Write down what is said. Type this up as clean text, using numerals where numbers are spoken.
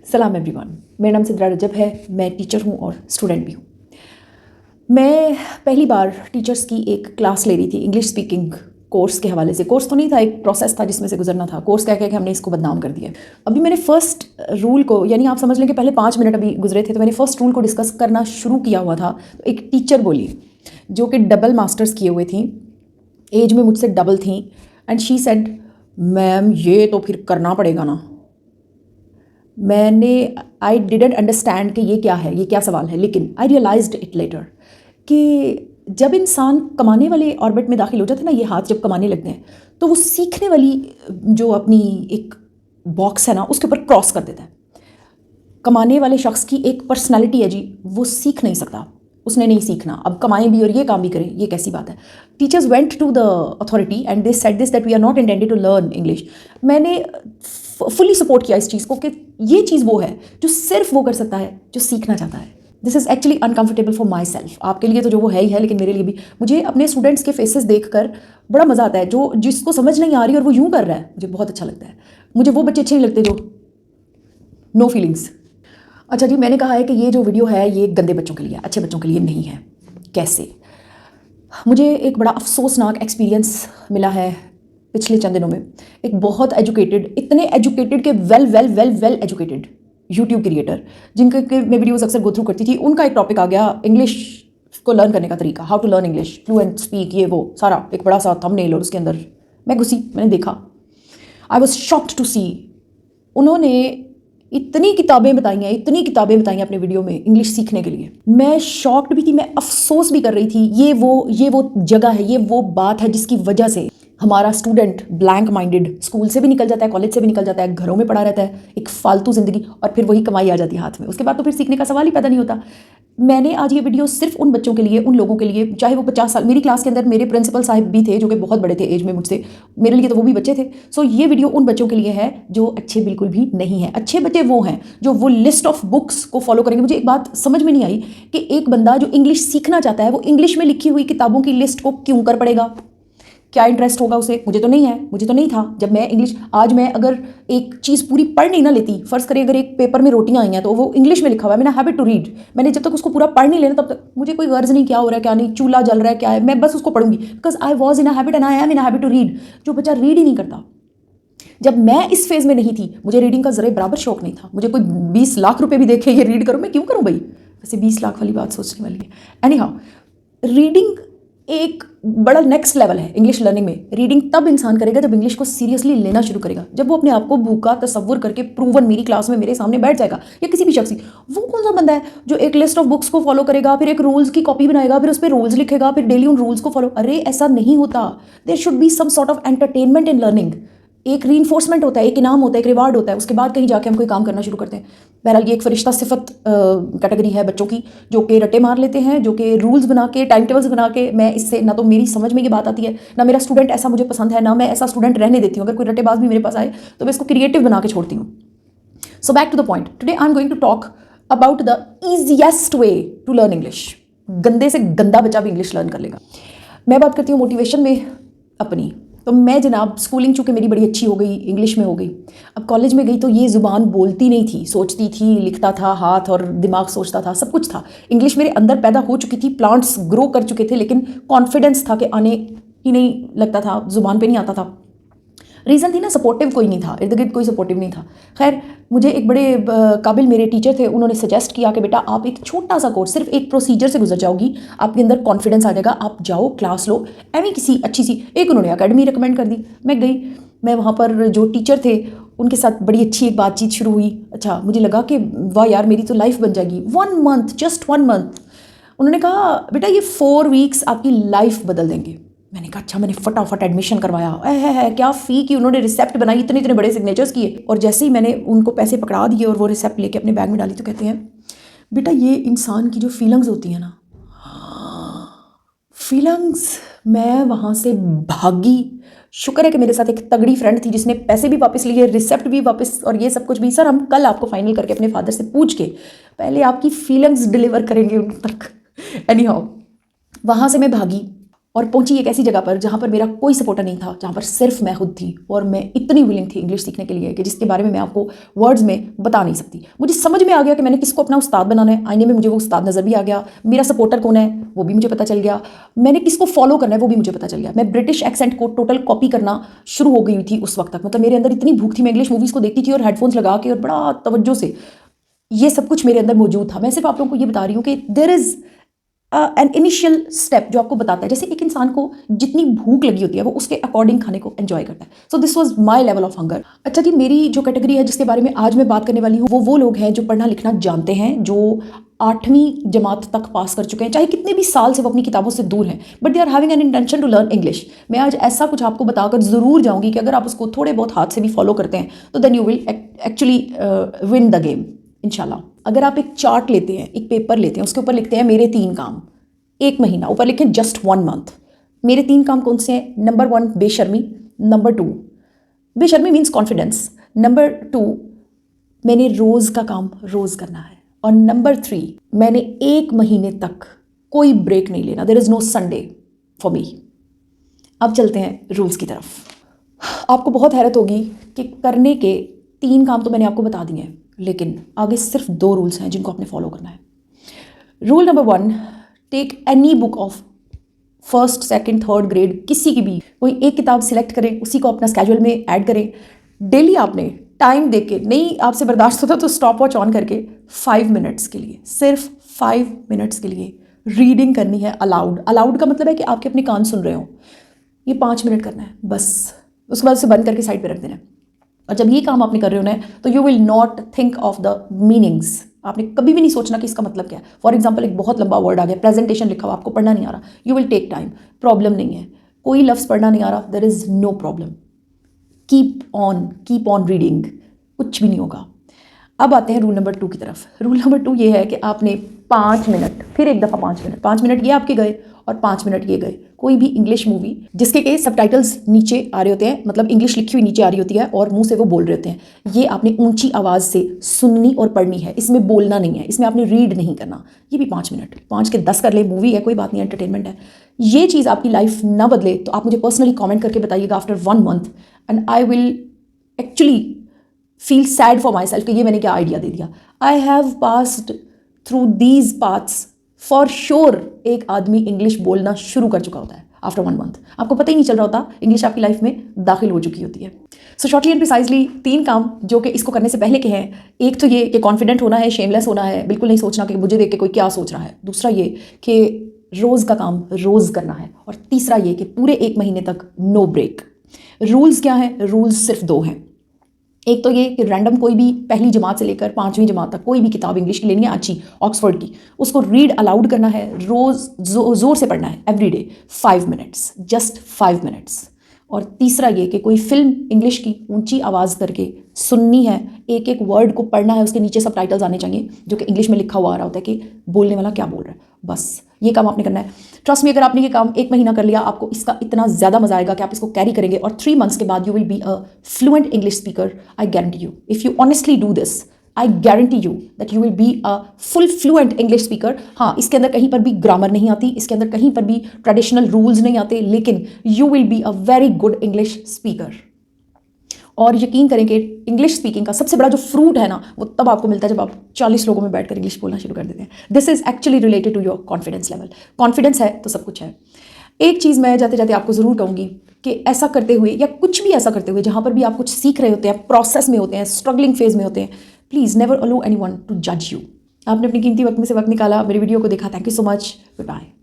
सलाम एवरीवन, मेरा नाम सिद्रा रजब है। मैं टीचर हूँ और स्टूडेंट भी हूँ। मैं पहली बार टीचर्स की एक क्लास ले रही थी इंग्लिश स्पीकिंग कोर्स के हवाले से। कोर्स तो नहीं था, एक प्रोसेस था जिसमें से गुजरना था। कोर्स कह के हमने इसको बदनाम कर दिया। अभी मैंने फर्स्ट रूल को, यानी आप समझ लें कि पहले 5 मिनट अभी गुजरे थे, तो मैंने फर्स्ट रूल को डिस्कस करना शुरू किया हुआ था। तो एक टीचर बोली जो कि डबल मास्टर्स किए हुए थी, एज में मुझसे डबल थी, एंड शी सेड, मैम ये तो फिर करना पड़ेगा ना। आई डिडंट अंडरस्टैंड कि ये क्या है, ये क्या सवाल है, लेकिन आई रियलाइज्ड इट लेटर कि जब इंसान कमाने वाले ऑर्बिट में दाखिल हो जाता है ना, ये हाथ जब कमाने लगते हैं, तो वो सीखने वाली जो अपनी एक बॉक्स है ना, उसके ऊपर क्रॉस कर देता है। कमाने वाले शख्स की एक पर्सनैलिटी है जी, वो सीख नहीं सकता, उसने नहीं सीखना। अब कमाएं भी और ये काम भी करें, ये कैसी बात है। Teachers went to the authority and they said this that we are not intended to learn English. मैंने फुली सपोर्ट किया इस चीज़ को कि ये चीज़ वो है जो सिर्फ वो कर सकता है जो सीखना चाहता है। This is actually uncomfortable for my self. आपके लिए तो जो वो है ही है, लेकिन मेरे लिए भी। मुझे अपने स्टूडेंट्स के फेसेस देखकर बड़ा मज़ा आता है। जो जिसको समझ नहीं आ रही और वो यूँ कर रहा है, मुझे बहुत अच्छा लगता है। मुझे वो बच्चे अच्छे नहीं लगते जो नो फीलिंग्स। अच्छा जी, मैंने कहा है कि ये जो वीडियो है ये गंदे बच्चों के लिए, अच्छे बच्चों के लिए नहीं है। कैसे? मुझे एक बड़ा अफसोसनाक एक्सपीरियंस मिला है पिछले चंद दिनों में। एक बहुत एजुकेटेड, इतने एजुकेटेड के वेल एजुकेटेड यूट्यूब क्रिएटर, जिनके मैं वीडियोस अक्सर गो थ्रू करती थी, उनका एक टॉपिक आ गया इंग्लिश को लर्न करने का तरीका, how to learn English, fluent speak, ये वो सारा एक बड़ा सा थंबनेल, और उसके अंदर मैं घुसी, मैंने देखा। आई वॉज शॉक्ड टू सी उन्होंने इतनी किताबें बताई हैं अपने वीडियो में इंग्लिश सीखने के लिए। मैं शॉक्ड भी थी, मैं अफसोस भी कर रही थी। ये वो जगह है, ये वो बात है जिसकी वजह से हमारा स्टूडेंट ब्लैंक माइंडेड स्कूल से भी निकल जाता है, कॉलेज से भी निकल जाता है, घरों में पड़ा रहता है, एक फालतू ज़िंदगी, और फिर वही कमाई आ जाती है हाथ में। उसके बाद तो फिर सीखने का सवाल ही पैदा नहीं होता। मैंने आज ये वीडियो सिर्फ उन बच्चों के लिए, उन लोगों के लिए, चाहे वो 50 साल, मेरी क्लास के अंदर मेरे प्रिंसिपल साहब भी थे जो कि बहुत बड़े थे एज में मुझसे, मेरे लिए तो वो भी बच्चे थे। सो ये वीडियो उन बच्चों के लिए है जो अच्छे बिल्कुल भी नहीं है। अच्छे बच्चे वो हैं जो वो लिस्ट ऑफ बुक्स को फॉलो करेंगे। मुझे एक बात समझ में नहीं आई कि एक बंदा जो इंग्लिश सीखना चाहता है वो इंग्लिश में लिखी हुई किताबों की लिस्ट को क्यों कर पड़ेगा? क्या इंटरेस्ट होगा उसे? मुझे तो नहीं है, मुझे तो नहीं था। जब मैं इंग्लिश, आज मैं अगर एक चीज़ पूरी पढ़ नहीं ना लेती, फ़र्ज़ करिए अगर एक पेपर में रोटियां आई हैं तो वो इंग्लिश में लिखा हुआ है, मैंने हैबिट टू रीड, मैंने जब तक उसको पूरा पढ़ नहीं लेना तब तक मुझे कोई गर्ज नहीं क्या हो रहा है क्या नहीं, चूल्हा जल रहा है क्या है, मैं बस उसको पढ़ूंगी, because I was in a habit and I am in a habit to read. जो बच्चा रीड ही नहीं करता, जब मैं इस फेज़ में नहीं थी, मुझे रीडिंग का ज़रा बराबर शौक नहीं था। मुझे कोई 20 लाख रुपये भी देखे ये रीड करो, मैं क्यों करूँ भाई? वैसे 20 लाख वाली बात सोचने वाली है। एनी हाउ, रीडिंग एक बड़ा नेक्स्ट लेवल है इंग्लिश लर्निंग में। रीडिंग तब इंसान करेगा जब इंग्लिश को सीरियसली लेना शुरू करेगा, जब वो अपने आप को भूखा तसव्वुर करके प्रूवन मेरी क्लास में मेरे सामने बैठ जाएगा, या किसी भी शख्स की। वो कौन सा बंदा है जो एक लिस्ट ऑफ बुक्स को फॉलो करेगा, फिर एक रूल्स की कॉपी बनाएगा, फिर उस पर रूल्स लिखेगा, फिर डेली उन रूल्स को फॉलो? अरे ऐसा नहीं होता। There should be some sort of entertainment in learning. एक रीइंफोर्समेंट होता है, एक इनाम होता है, एक रिवार्ड होता है, उसके बाद कहीं जाके हम कोई काम करना शुरू करते हैं। बहरहाल ये एक फरिश्ता सिफत कैटेगरी है बच्चों की, जो कि रटे मार लेते हैं, जो कि रूल्स बना के, टाइम टेबल्स बना के। मैं इससे ना तो मेरी समझ में ये बात आती है, ना मेरा स्टूडेंट ऐसा मुझे पसंद है, ना मैं ऐसा स्टूडेंट रहने देती हूँ। अगर कोई रटेबाज भी मेरे पास आए तो मैं इसको क्रिएटिव बना के छोड़ती हूँ। So back to the point, today I am going to talk about the easiest way to learn English. गंदे से गंदा बच्चा भी इंग्लिश लर्न कर लेगा। मैं बात करती हूँ मोटिवेशन में अपनी। तो मैं जनाब, स्कूलिंग चूँकि मेरी बड़ी अच्छी हो गई, इंग्लिश में हो गई। अब कॉलेज में गई तो ये ज़ुबान बोलती नहीं थी, सोचती थी, लिखता था, हाथ और दिमाग सोचता था, सब कुछ था। इंग्लिश मेरे अंदर पैदा हो चुकी थी, प्लांट्स ग्रो कर चुके थे, लेकिन कॉन्फिडेंस था कि आने ही नहीं लगता था, ज़ुबान पे नहीं आता था। रीज़न थी ना, सपोर्टिव कोई नहीं था, इर्द गिर्द कोई सपोर्टिव नहीं था। खैर, मुझे एक बड़े काबिल मेरे टीचर थे, उन्होंने सजेस्ट किया कि बेटा आप एक छोटा सा कोर्स, सिर्फ एक प्रोसीजर से गुजर जाओगी, आपके अंदर कॉन्फिडेंस आ जाएगा, आप जाओ क्लास लो। एवं किसी अच्छी सी एक उन्होंने अकेडमी रिकमेंड कर दी। मैं गई, मैं वहाँ पर जो टीचर थे उनके साथ बड़ी अच्छी एक बातचीत शुरू हुई। अच्छा, मुझे लगा कि वाह यार, मेरी तो लाइफ बन जाएगी। 1 मंथ, जस्ट 1 मंथ। उन्होंने कहा बेटा ये 4 वीक्स आपकी लाइफ बदल देंगे। मैंने कहा अच्छा। मैंने फटाफट एडमिशन करवाया। है क्या फ़ी की उन्होंने रिसेप्ट बनाई, इतने इतने बड़े सिग्नेचर्स किए, और जैसे ही मैंने उनको पैसे पकड़ा दिए और वो रिसेप्ट लेके अपने बैग में डाली, तो कहते हैं बेटा ये इंसान की जो फीलिंग्स होती हैं ना, फीलिंग्स। मैं वहाँ से भागी। शुक्र है कि मेरे साथ एक तगड़ी फ्रेंड थी जिसने पैसे भी वापस लिए, रिसेप्ट भी वापस, और ये सब कुछ भी। सर हम कल आपको फाइनल करके अपने फादर से पूछ के पहले आपकी फीलिंग्स डिलीवर करेंगे उन तक। एनी हाउ, वहाँ से मैं भागी और पहुंची एक ऐसी जगह पर जहाँ पर मेरा कोई सपोर्टर नहीं था, जहाँ पर सिर्फ मैं खुद थी और मैं इतनी विलिंग थी इंग्लिश सीखने के लिए कि जिसके बारे में मैं आपको वर्ड्स में बता नहीं सकती। मुझे समझ में आ गया कि मैंने किसको अपना उस्ताद बनाना है। आईने में मुझे वो उस्ताद नज़र भी आ गया, मेरा सपोर्टर कौन है वो भी मुझे पता चल गया, मैंने किसको फॉलो करना है वो भी मुझे पता चल गया। मैं ब्रिटिश एक्सेंट को टोटल कॉपी करना शुरू हो गई थी उस वक्त तक। मतलब मेरे अंदर इतनी भूख थी, मैं इंग्लिश मूवीज़ को देखती थी और हेडफोन्स लगा के और बड़ा तवज्जो से ये सब कुछ मेरे अंदर मौजूद था। मैं सिर्फ आप लोगों को ये बता रही हूँ कि there is an initial step जो आपको बताता है जैसे एक इंसान को जितनी भूख लगी होती है वो उसके अकॉर्डिंग खाने को एंजॉय करता है। So this was my level of hunger. अच्छा जी, मेरी जो कैटेगरी है जिसके बारे में आज मैं बात करने वाली हूँ वो लोग हैं जो पढ़ना लिखना जानते हैं, जो 8वीं जमात तक पास कर चुके हैं, चाहे कितने भी साल से वो अपनी किताबों से दूर हैं, but they are having an intention to learn English. मैं आज ऐसा कुछ आपको बताकर ज़रूर जाऊँगी कि अगर आप उसको थोड़े बहुत हाथ से भी फॉलो करते हैं तो then you will actually win the game इंशाल्लाह। अगर आप एक चार्ट लेते हैं, एक पेपर लेते हैं, उसके ऊपर लिखते हैं मेरे 3 काम, 1 महीना, ऊपर लिखें जस्ट 1 मंथ। मेरे 3 काम कौन से हैं? नंबर 1 बेशर्मी, नंबर 2 बेशर्मी मीन्स कॉन्फिडेंस, नंबर 2 मैंने रोज़ का काम रोज़ करना है, और नंबर 3 मैंने 1 महीने तक कोई ब्रेक नहीं लेना। There is no Sunday for me. अब चलते हैं रूल्स की तरफ। आपको बहुत हैरत होगी कि करने के 3 काम तो मैंने आपको बता दिए हैं, लेकिन आगे सिर्फ 2 रूल्स हैं जिनको आपने फॉलो करना है। Rule number 1, take any book of 1st, 2nd, 3rd grade, किसी की भी कोई एक किताब सिलेक्ट करें, उसी को अपना स्केड्यूल में ऐड करें। डेली आपने टाइम देके, नहीं आपसे बर्दाश्त होता तो स्टॉप वॉच ऑन करके 5 मिनट्स के लिए, सिर्फ 5 मिनट्स के लिए रीडिंग करनी है अलाउड। अलाउड का मतलब है कि आपके अपने कान सुन रहे हो। ये 5 मिनट करना है बस, उसके बाद उसे बंद करके साइड पे रख देना है। और जब ये काम आपने कर रहे हो ना तो you will not think of the meanings. आपने कभी भी नहीं सोचना कि इसका मतलब क्या है। फॉर एग्जाम्पल, एक बहुत लंबा वर्ड आ गया, प्रेजेंटेशन लिखा हुआ, आपको पढ़ना नहीं आ रहा, you will take time, problem नहीं है। कोई लफ्ज़ पढ़ना नहीं आ रहा, there is no problem, keep on reading, कुछ भी नहीं होगा। अब आते हैं रूल नंबर 2 की तरफ। रूल नंबर 2 ये है कि आपने 5 मिनट, फिर एक दफ़ा 5 मिनट ये आपके गए और 5 मिनट ये गए। कोई भी इंग्लिश मूवी जिसके के सबटाइटल्स नीचे आ रहे होते हैं, मतलब इंग्लिश लिखी हुई नीचे आ रही होती है और मुंह से वो बोल रहे होते हैं, ये आपने ऊंची आवाज़ से सुननी और पढ़नी है। इसमें बोलना नहीं है, इसमें आपने रीड नहीं करना। ये भी 5 मिनट, 5 के 10 कर ले, मूवी है कोई बात नहीं, एंटरटेनमेंट है। ये चीज़ आपकी लाइफ ना बदले तो आप मुझे पर्सनली कॉमेंट करके बताइएगा after 1 month, and I will actually feel sad for my self कि ये मैंने क्या आइडिया दे दिया। I have passed through these paths for sure. एक आदमी इंग्लिश बोलना शुरू कर चुका होता है आफ्टर 1 मंथ, आपको पता ही नहीं चल रहा होता, इंग्लिश आपकी लाइफ में दाखिल हो चुकी होती है। सो शॉर्टली एंड प्रिसाइजली 3 काम जो कि इसको करने से पहले के हैं। एक तो ये कि कॉन्फिडेंट होना है, शेमलेस होना है, बिल्कुल नहीं सोचना कि मुझे देख के कोई क्या सोच रहा है। दूसरा ये कि रोज़ का काम रोज़ करना है, और तीसरा ये कि पूरे 1 महीने तक नो ब्रेक। रूल्स क्या हैं? रूल्स सिर्फ 2 हैं। एक तो ये कि रैंडम कोई भी पहली जमात से लेकर 5वीं जमात तक कोई भी किताब इंग्लिश की लेनी है अच्छी, ऑक्सफोर्ड की, उसको रीड अलाउड करना है, रोज़ ज़ोर से पढ़ना है, एवरीडे 5 मिनट्स, जस्ट 5 मिनट्स। और तीसरा ये कि कोई फिल्म इंग्लिश की ऊंची आवाज़ करके सुननी है, एक एक वर्ड को पढ़ना है, उसके नीचे सबटाइटल्स आने चाहिए जो कि इंग्लिश में लिखा हुआ आ रहा होता है कि बोलने वाला क्या बोल रहा है। बस ये काम आपने करना है। ट्रस्ट मी, अगर आपने ये काम 1 महीना कर लिया, आपको इसका इतना ज़्यादा मजा आएगा कि आप इसको कैरी करेंगे, और 3 मंथ्स के बाद you will be a fluent English speaker. I guarantee you, if you honestly do this, I guarantee you that you will be a full fluent English speaker. हाँ, इसके अंदर कहीं पर भी ग्रामर नहीं आती, इसके अंदर कहीं पर भी ट्रेडिशनल रूल्स नहीं आते, लेकिन you will be a very good English speaker. और यकीन करें कि इंग्लिश स्पीकिंग का सबसे बड़ा जो फ्रूट है ना, वो तब आपको मिलता है जब आप 40 लोगों में बैठकर इंग्लिश बोलना शुरू कर देते हैं। This is actually related to your confidence level. Confidence है तो सब कुछ है। एक चीज़ मैं जाते जाते आपको ज़रूर कहूँगी कि ऐसा करते हुए, या कुछ भी ऐसा करते हुए जहाँ पर भी आप कुछ सीख रहे होते हैं, प्रोसेस में होते हैं, स्ट्रगलिंग फेज में होते हैं, please never allow anyone to जज यू। आपने अपनी कीमती वक्त में से वक्त निकाला, मेरी वीडियो को देखा, thank you so much, good bye.